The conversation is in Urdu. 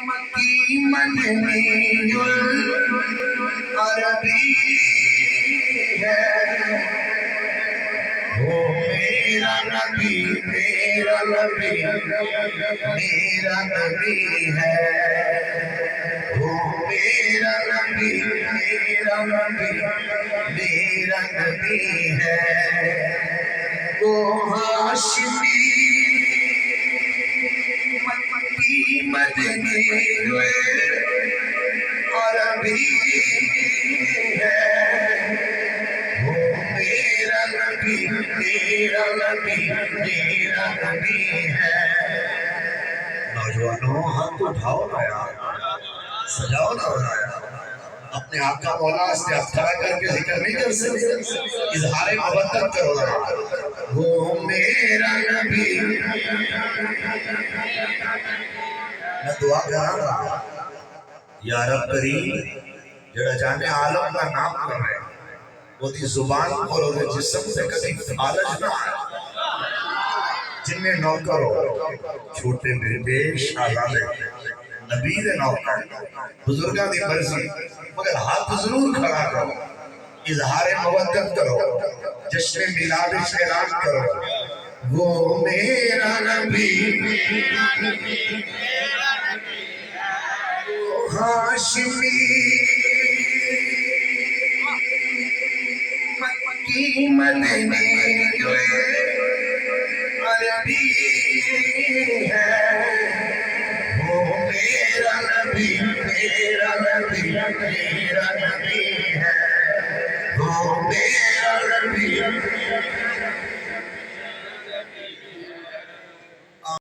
مکی مدنی العربی ہے، وہ میرا نبی میرا نبی میرا نبی ہے، وہ میرا نبی میرا نبی میرا نبی ہے، وہ ہاشمی مکی مدنی عربی ہے، وہ میرا نبی میرا نبی میرا نبی ہے۔ نوجوانوں ہاتھ اٹھاؤ نا یار، سجاؤ نا یار، اپنے آقا مولا سے افتخار کر کے ذکر نہیں کر سکتے، اظہار محبت کرو نا، وہ میرا نبی۔ میں دعا کر رہا ہوں یا رب کریم جڑا جانے عالم کا نام کر رہے وہ دی زبان اور وہ جسم سے کبھی فالج نہ آئے، جنہیں نوکر ہو چھوٹے بیٹے شاہزادے نبی دے نوکر بزرگاں دی مرضی مگر ہاتھ ضرور کھڑا کرو، اظہار مودت کرو، جشن میلاد اعلان کرو، وہ میرا نبی ہاشمی مکی مدنی عربی ہے، وہ میرا نبی میرا نبی میرا نبی